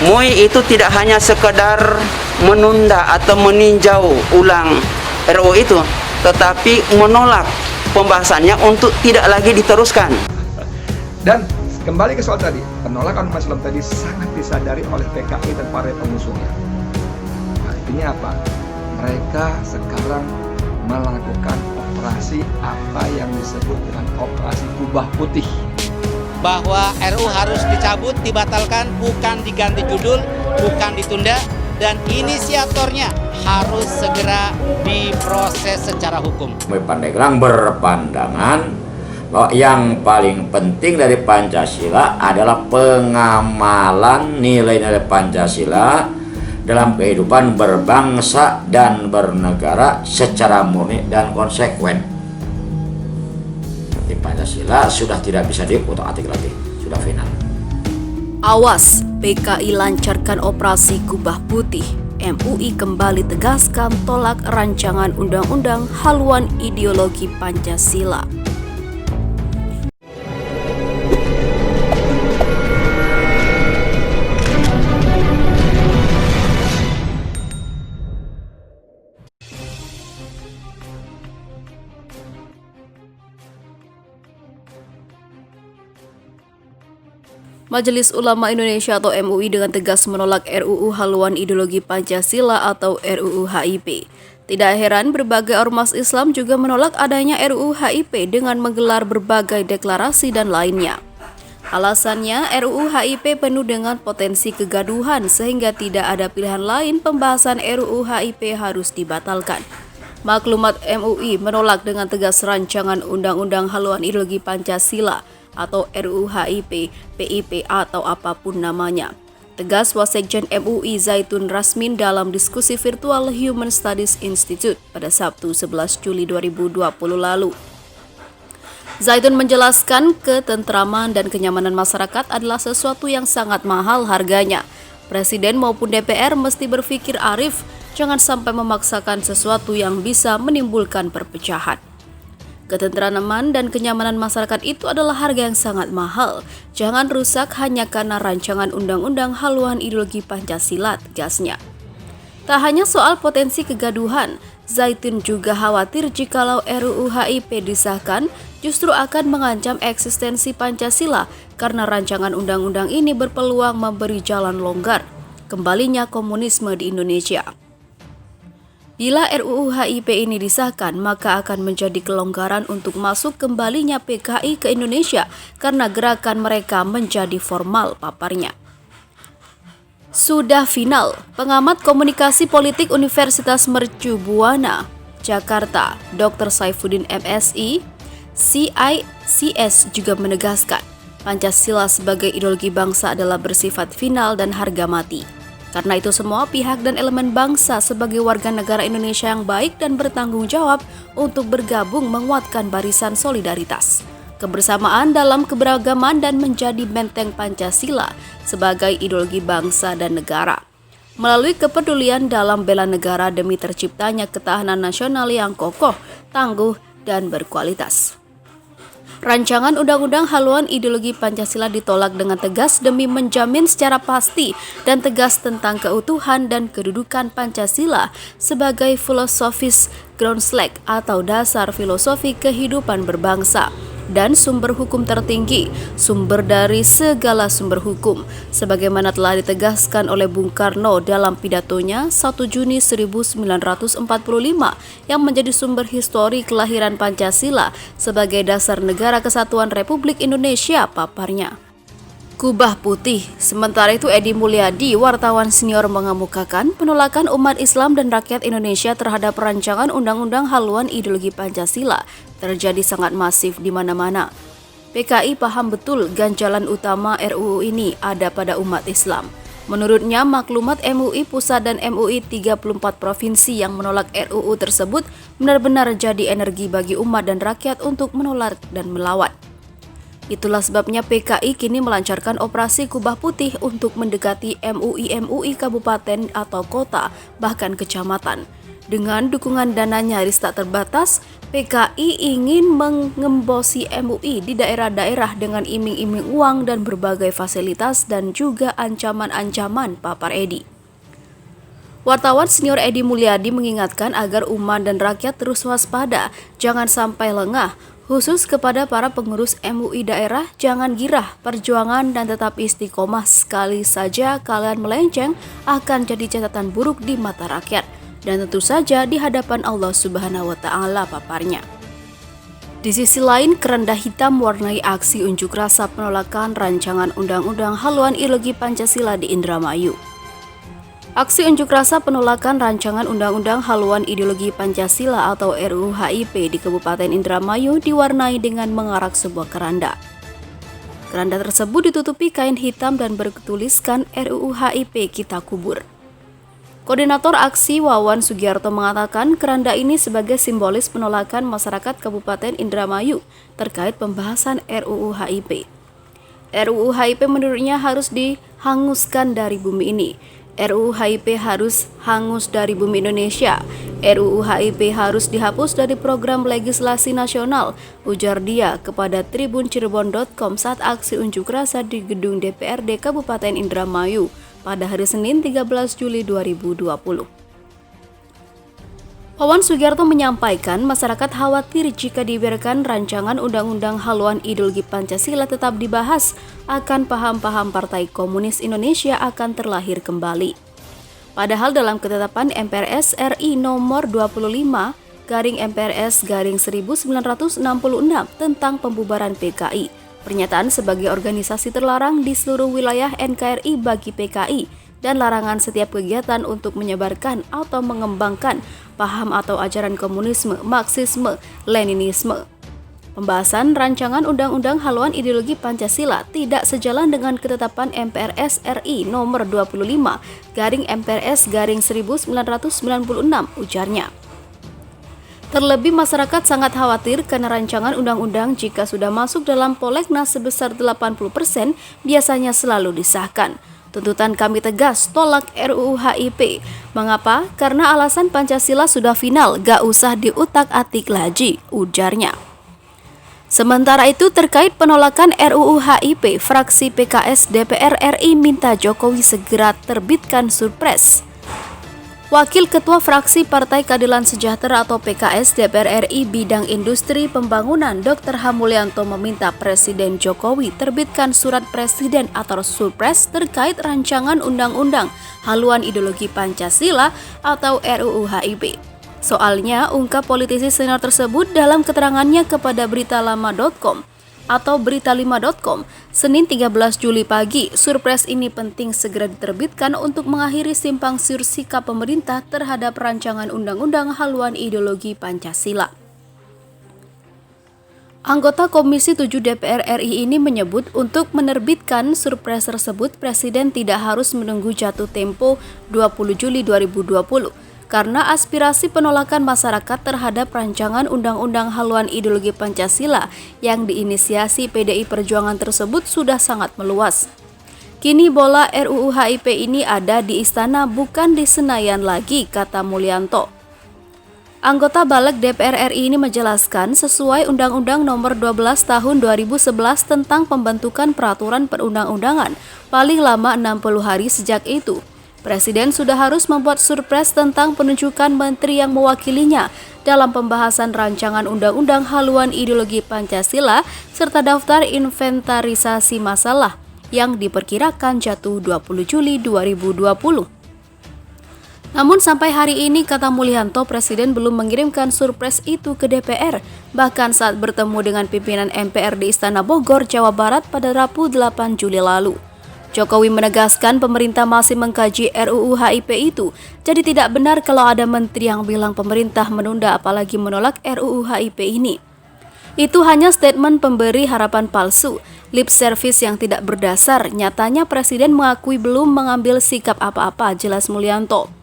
MUI itu tidak hanya sekedar menunda atau meninjau ulang RUU itu, tetapi menolak pembahasannya untuk tidak lagi diteruskan. Dan kembali ke soal tadi, penolakan umat Islam tadi sangat disadari oleh PKI dan para pengusungnya. Artinya apa? Mereka sekarang melakukan operasi apa yang disebut dengan operasi kubah putih. Bahwa RUU harus dicabut, dibatalkan, bukan diganti judul, bukan ditunda, dan inisiatornya harus segera diproses secara hukum. Pandeglang berpandangan bahwa yang paling penting dari Pancasila adalah pengamalan nilai-nilai Pancasila dalam kehidupan berbangsa dan bernegara secara murni dan konsekuen. Di Pancasila sudah tidak bisa diutak-atik lagi, sudah final. Awas, PKI lancarkan operasi kubah putih. MUI kembali tegaskan tolak rancangan undang-undang haluan ideologi Pancasila. Majelis Ulama Indonesia atau MUI dengan tegas menolak RUU haluan ideologi Pancasila atau RUU HIP. Tidak heran berbagai ormas Islam juga menolak adanya RUU HIP dengan menggelar berbagai deklarasi dan lainnya. Alasannya RUU HIP penuh dengan potensi kegaduhan sehingga tidak ada pilihan lain pembahasan RUU HIP harus dibatalkan. Maklumat MUI menolak dengan tegas rancangan Undang-Undang Haluan Ideologi Pancasila atau RUU HIP, PIP atau apapun namanya. Tegas Wasekjen MUI Zaitun Rasmin dalam diskusi virtual Human Studies Institute pada Sabtu 11 Juli 2020 lalu. Zaitun menjelaskan ketentraman dan kenyamanan masyarakat adalah sesuatu yang sangat mahal harganya. Presiden maupun DPR mesti berpikir arif, jangan sampai memaksakan sesuatu yang bisa menimbulkan perpecahan. Ketentraman dan kenyamanan masyarakat itu adalah harga yang sangat mahal. Jangan rusak hanya karena rancangan undang-undang haluan ideologi Pancasila, tegasnya. Tak hanya soal potensi kegaduhan, Zaitun juga khawatir jikalau RUU HIP disahkan justru akan mengancam eksistensi Pancasila karena rancangan undang-undang ini berpeluang memberi jalan longgar kembalinya komunisme di Indonesia. Bila RUU HIP ini disahkan, maka akan menjadi kelonggaran untuk masuk kembalinya PKI ke Indonesia karena gerakan mereka menjadi formal, paparnya. Sudah final, pengamat komunikasi politik Universitas Mercu Buana, Jakarta, Dr. Saifuddin MSI, CICS juga menegaskan, Pancasila sebagai ideologi bangsa adalah bersifat final dan harga mati. Karena itu semua pihak dan elemen bangsa sebagai warga negara Indonesia yang baik dan bertanggung jawab untuk bergabung menguatkan barisan solidaritas, kebersamaan dalam keberagaman dan menjadi benteng Pancasila sebagai ideologi bangsa dan negara. Melalui kepedulian dalam bela negara demi terciptanya ketahanan nasional yang kokoh, tangguh, dan berkualitas. Rancangan Undang-Undang Haluan Ideologi Pancasila ditolak dengan tegas demi menjamin secara pasti dan tegas tentang keutuhan dan kedudukan Pancasila sebagai filosofis groundslag atau dasar filosofi kehidupan berbangsa dan sumber hukum tertinggi, sumber dari segala sumber hukum, sebagaimana telah ditegaskan oleh Bung Karno dalam pidatonya 1 Juni 1945 yang menjadi sumber histori kelahiran Pancasila sebagai dasar negara kesatuan Republik Indonesia, paparnya. Kubah putih. Sementara itu Edi Mulyadi, wartawan senior mengemukakan penolakan umat Islam dan rakyat Indonesia terhadap rancangan Undang-Undang Haluan Ideologi Pancasila terjadi sangat masif di mana-mana. PKI paham betul ganjalan utama RUU ini ada pada umat Islam. Menurutnya, maklumat MUI Pusat dan MUI 34 provinsi yang menolak RUU tersebut benar-benar jadi energi bagi umat dan rakyat untuk menolak dan melawan. Itulah sebabnya PKI kini melancarkan operasi kubah putih untuk mendekati MUI kabupaten atau kota, bahkan kecamatan. Dengan dukungan dana nyaris tak terbatas, PKI ingin mengembosi MUI di daerah-daerah dengan iming-iming uang dan berbagai fasilitas dan juga ancaman-ancaman, papar Edi. Wartawan senior Edi Mulyadi mengingatkan agar umat dan rakyat terus waspada, jangan sampai lengah, khusus kepada para pengurus MUI daerah, jangan girah, perjuangan dan tetap istiqomah. Sekali saja kalian melenceng akan jadi catatan buruk di mata rakyat dan tentu saja di hadapan Allah Subhanahu wa Ta'ala, paparnya. Di sisi lain, keranda hitam warnai aksi unjuk rasa penolakan rancangan undang-undang haluan ideologi Pancasila di Indramayu. Aksi unjuk rasa penolakan rancangan undang-undang haluan ideologi Pancasila atau RUU HIP di Kabupaten Indramayu diwarnai dengan mengarak sebuah keranda. Keranda tersebut ditutupi kain hitam dan bertuliskan RUU HIP kita kubur. Koordinator aksi Wawan Sugiarto mengatakan keranda ini sebagai simbolis penolakan masyarakat Kabupaten Indramayu terkait pembahasan RUU HIP. RUU HIP menurutnya harus dihanguskan dari bumi ini. RUU HIP harus hangus dari bumi Indonesia. RUU HIP harus dihapus dari program legislasi nasional, ujar dia kepada tribuncirebon.com saat aksi unjuk rasa di gedung DPRD Kabupaten Indramayu pada hari Senin 13 Juli 2020. Wawan Sugiarto menyampaikan masyarakat khawatir jika dibiarkan rancangan undang-undang haluan ideologi Pancasila tetap dibahas, akan paham-paham Partai Komunis Indonesia akan terlahir kembali. Padahal dalam ketetapan MPRS RI nomor 25/MPRS/1966 tentang pembubaran PKI, pernyataan sebagai organisasi terlarang di seluruh wilayah NKRI bagi PKI dan larangan setiap kegiatan untuk menyebarkan atau mengembangkan paham atau ajaran komunisme, Marxisme, Leninisme. Pembahasan rancangan undang-undang haluan ideologi Pancasila tidak sejalan dengan ketetapan MPRS RI nomor 25/MPRS/1996, ujarnya. Terlebih masyarakat sangat khawatir karena rancangan undang-undang jika sudah masuk dalam prolegnas sebesar 80% biasanya selalu disahkan. Tuntutan kami tegas, tolak RUU HIP. Mengapa? Karena alasan Pancasila sudah final, gak usah diutak-atik lagi, ujarnya. Sementara itu terkait penolakan RUU HIP, fraksi PKS DPR RI minta Jokowi segera terbitkan surpres. Wakil Ketua Fraksi Partai Keadilan Sejahtera atau PKS DPR RI Bidang Industri Pembangunan Dr. H. Mulyanto meminta Presiden Jokowi terbitkan surat presiden atau surpres terkait rancangan undang-undang haluan ideologi Pancasila atau RUU HIP. Soalnya, ungkap politisi senior tersebut dalam keterangannya kepada Beritalama.com atau Berita5.com, Senin 13 Juli pagi, surpres ini penting segera diterbitkan untuk mengakhiri simpang siur sikap pemerintah terhadap rancangan undang-undang haluan ideologi Pancasila. Anggota Komisi 7 DPR RI ini menyebut untuk menerbitkan surpres tersebut, Presiden tidak harus menunggu jatuh tempo 20 Juli 2020. Karena aspirasi penolakan masyarakat terhadap rancangan undang-undang haluan ideologi Pancasila yang diinisiasi PDI Perjuangan tersebut sudah sangat meluas. Kini bola RUU HIP ini ada di istana bukan di Senayan lagi, kata Mulyanto. Anggota Balik DPR RI ini menjelaskan sesuai Undang-Undang Nomor 12 Tahun 2011 tentang pembentukan peraturan perundang-undangan paling lama 60 hari sejak itu. Presiden sudah harus membuat surpres tentang penunjukan menteri yang mewakilinya dalam pembahasan rancangan undang-undang haluan ideologi Pancasila serta daftar inventarisasi masalah yang diperkirakan jatuh 20 Juli 2020. Namun sampai hari ini, kata Mulyanto, Presiden belum mengirimkan surpres itu ke DPR. Bahkan saat bertemu dengan pimpinan MPR di Istana Bogor, Jawa Barat pada Rabu 8 Juli lalu. Jokowi menegaskan pemerintah masih mengkaji RUU HIP itu, jadi tidak benar kalau ada menteri yang bilang pemerintah menunda apalagi menolak RUU HIP ini. Itu hanya statement pemberi harapan palsu, lip service yang tidak berdasar. Nyatanya Presiden mengakui belum mengambil sikap apa-apa, jelas Mulyanto.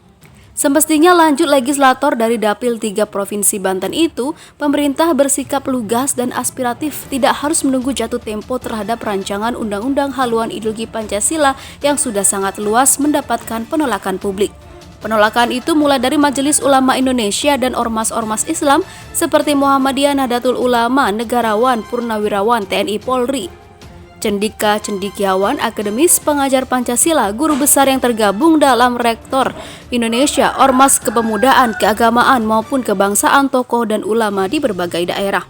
Semestinya lanjut legislator dari Dapil 3 Provinsi Banten itu, pemerintah bersikap lugas dan aspiratif, tidak harus menunggu jatuh tempo terhadap rancangan undang-undang haluan ideologi Pancasila yang sudah sangat luas mendapatkan penolakan publik. Penolakan itu mulai dari Majelis Ulama Indonesia dan ormas-ormas Islam seperti Muhammadiyah, Nahdlatul Ulama, negarawan, purnawirawan, TNI Polri, cendikiawan, akademis, pengajar Pancasila, guru besar yang tergabung dalam Rektor Indonesia, ormas kepemudaan, keagamaan maupun kebangsaan, tokoh dan ulama di berbagai daerah.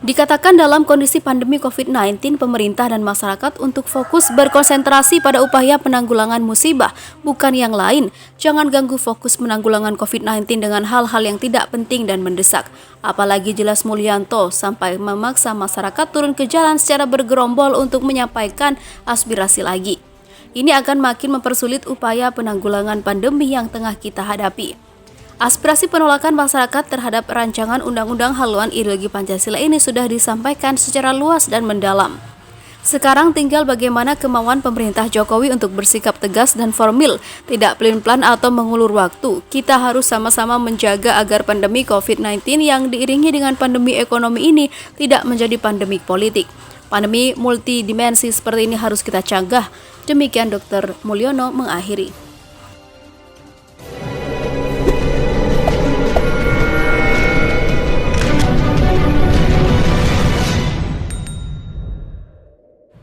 Dikatakan dalam kondisi pandemi COVID-19, pemerintah dan masyarakat untuk fokus berkonsentrasi pada upaya penanggulangan musibah, bukan yang lain. Jangan ganggu fokus penanggulangan COVID-19 dengan hal-hal yang tidak penting dan mendesak. Apalagi jelas Mulyanto sampai memaksa masyarakat turun ke jalan secara bergerombol untuk menyampaikan aspirasi lagi. Ini akan makin mempersulit upaya penanggulangan pandemi yang tengah kita hadapi. Aspirasi penolakan masyarakat terhadap rancangan undang-undang haluan ideologi Pancasila ini sudah disampaikan secara luas dan mendalam. Sekarang tinggal bagaimana kemauan pemerintah Jokowi untuk bersikap tegas dan formil, tidak pelin-pelan atau mengulur waktu. Kita harus sama-sama menjaga agar pandemi COVID-19 yang diiringi dengan pandemi ekonomi ini tidak menjadi pandemi politik. Pandemi multidimensi seperti ini harus kita cegah. Demikian Dr. Mulyono mengakhiri.